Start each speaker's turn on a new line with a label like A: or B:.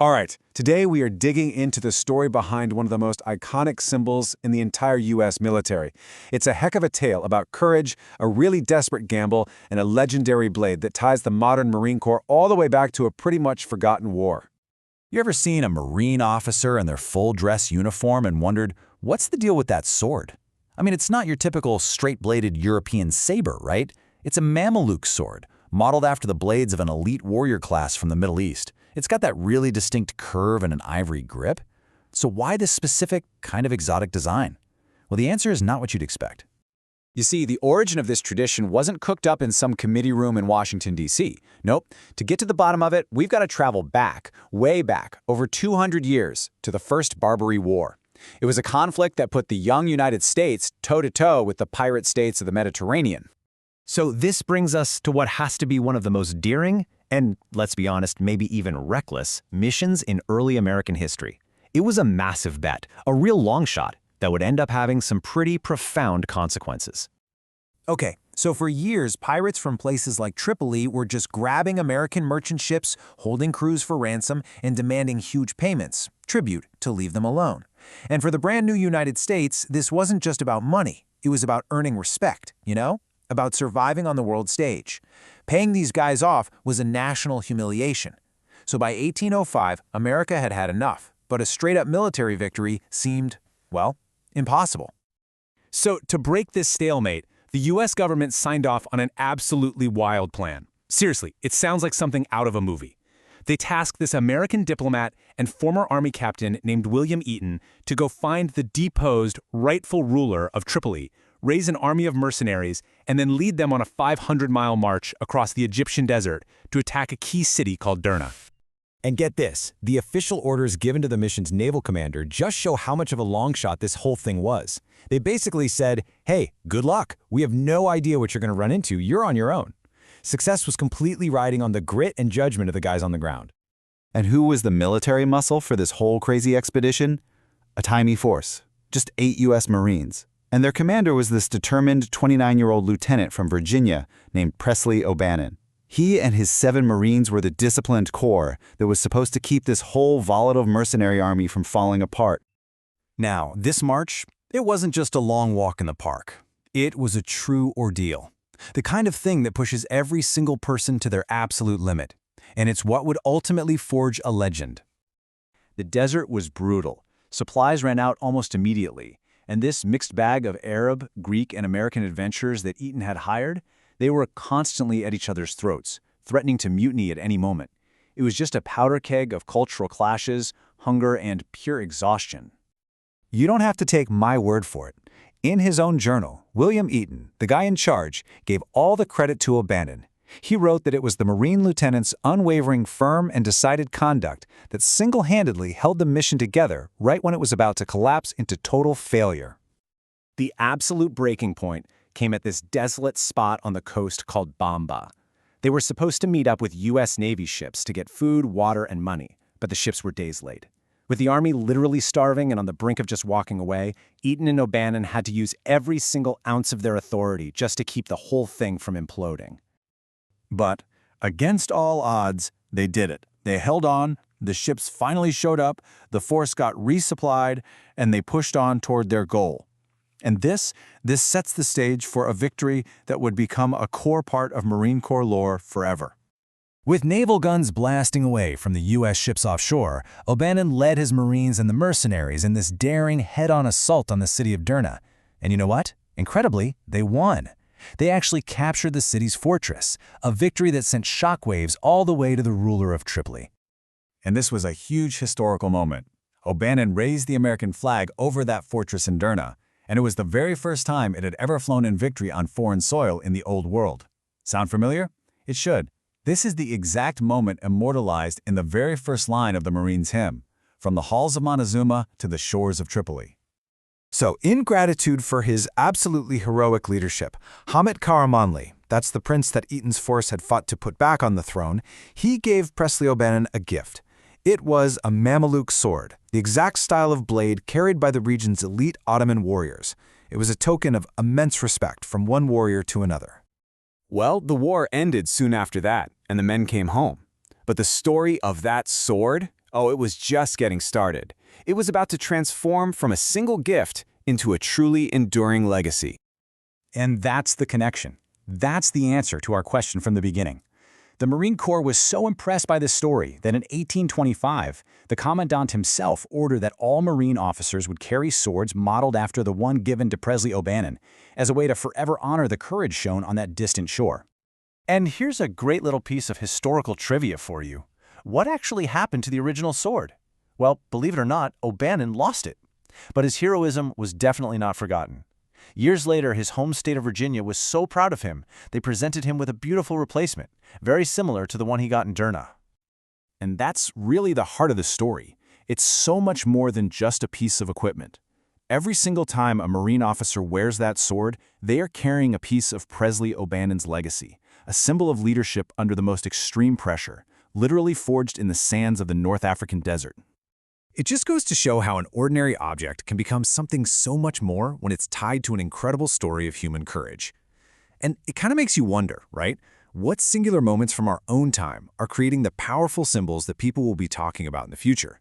A: All right, today we are digging into the story behind one of the most iconic symbols in the entire U.S. military. It's a heck of a tale about courage, a really desperate gamble, and a legendary blade that ties the modern Marine Corps all the way back to a pretty much forgotten war.
B: You ever seen a Marine officer in their full-dress uniform and wondered, what's the deal with that sword? I mean, it's not your typical straight-bladed European saber, right? It's a Mameluke sword, modeled after the blades of an elite warrior class from the Middle East. It's got that really distinct curve and an ivory grip. So why this specific, kind of exotic design? Well, the answer is not what you'd expect.
A: You see, the origin of this tradition wasn't cooked up in some committee room in Washington, D.C. Nope. To get to the bottom of it, we've got to travel back, way back, over 200 years, to the First Barbary War. It was a conflict that put the young United States toe-to-toe with the pirate states of the Mediterranean.
C: So this brings us to what has to be one of the most daring and, let's be honest, maybe even reckless missions in early American history. It was a massive bet, a real long shot that would end up having some pretty profound consequences.
D: Okay, so for years, pirates from places like Tripoli were just grabbing American merchant ships, holding crews for ransom, and demanding huge payments, tribute, to leave them alone. And for the brand new United States, this wasn't just about money. It was about earning respect, about surviving on the world stage. Paying these guys off was a national humiliation. So by 1805, America had had enough, but a straight-up military victory seemed, well, impossible.
E: So to break this stalemate, the U.S. government signed off on an absolutely wild plan. Seriously, it sounds like something out of a movie. They tasked this American diplomat and former Army captain named William Eaton to go find the deposed rightful ruler of Tripoli, raise an army of mercenaries, and then lead them on a 500-mile march across the Egyptian desert to attack a key city called Derna.
B: And get this, the official orders given to the mission's naval commander just show how much of a long shot this whole thing was. They basically said, hey, good luck. We have no idea what you're going to run into. You're on your own. Success was completely riding on the grit and judgment of the guys on the ground.
F: And who was the military muscle for this whole crazy expedition? A tiny force, just 8 U.S. Marines. And their commander was this determined 29-year-old lieutenant from Virginia named Presley O'Bannon. He and his 7 Marines were the disciplined core that was supposed to keep this whole volatile mercenary army from falling apart.
B: Now, this march, it wasn't just a long walk in the park. It was a true ordeal. The kind of thing that pushes every single person to their absolute limit. And it's what would ultimately forge a legend.
A: The desert was brutal. Supplies ran out almost immediately. And this mixed bag of Arab, Greek, and American adventurers that Eaton had hired, they were constantly at each other's throats, threatening to mutiny at any moment. It was just a powder keg of cultural clashes, hunger, and pure exhaustion.
F: You don't have to take my word for it. In his own journal, William Eaton, the guy in charge, gave all the credit to O'Bannon. He wrote that it was the Marine lieutenant's unwavering, firm, and decided conduct that single-handedly held the mission together right when it was about to collapse into total failure.
A: The absolute breaking point came at this desolate spot on the coast called Bamba. They were supposed to meet up with U.S. Navy ships to get food, water, and money, but the ships were days late. With the Army literally starving and on the brink of just walking away, Eaton and O'Bannon had to use every single ounce of their authority just to keep the whole thing from imploding.
B: But, against all odds, they did it. They held on, the ships finally showed up, the force got resupplied, and they pushed on toward their goal. And this sets the stage for a victory that would become a core part of Marine Corps lore forever. With naval guns blasting away from the U.S. ships offshore, O'Bannon led his Marines and the mercenaries in this daring head-on assault on the city of Derna. And you know what? Incredibly, they won. They actually captured the city's fortress, a victory that sent shockwaves all the way to the ruler of Tripoli.
F: And this was a huge historical moment. O'Bannon raised the American flag over that fortress in Derna, and it was the very first time it had ever flown in victory on foreign soil in the Old World. Sound familiar? It should. This is the exact moment immortalized in the very first line of the Marines' hymn, from the halls of Montezuma to the shores of Tripoli. So, in gratitude for his absolutely heroic leadership, Hamid Karamanli, that's the prince that Eaton's force had fought to put back on the throne, he gave Presley O'Bannon a gift. It was a Mameluke sword, the exact style of blade carried by the region's elite Ottoman warriors. It was a token of immense respect from one warrior to another.
A: Well, the war ended soon after that, and the men came home. But the story of that sword,
G: Oh, it was just getting started. It was about to transform from a single gift into a truly enduring legacy.
F: And that's the connection. That's the answer to our question from the beginning. The Marine Corps was so impressed by this story that in 1825, the Commandant himself ordered that all Marine officers would carry swords modeled after the one given to Presley O'Bannon, as a way to forever honor the courage shown on that distant shore.
C: And here's a great little piece of historical trivia for you. What actually happened to the original sword? Well, believe it or not, O'Bannon lost it. But his heroism was definitely not forgotten. Years later, his home state of Virginia was so proud of him, they presented him with a beautiful replacement, very similar to the one he got in Derna.
A: And that's really the heart of the story. It's so much more than just a piece of equipment. Every single time a Marine officer wears that sword, they are carrying a piece of Presley O'Bannon's legacy, a symbol of leadership under the most extreme pressure, literally forged in the sands of the North African desert.
E: It just goes to show how an ordinary object can become something so much more when it's tied to an incredible story of human courage. And it kind of makes you wonder, right? What singular moments from our own time are creating the powerful symbols that people will be talking about in the future?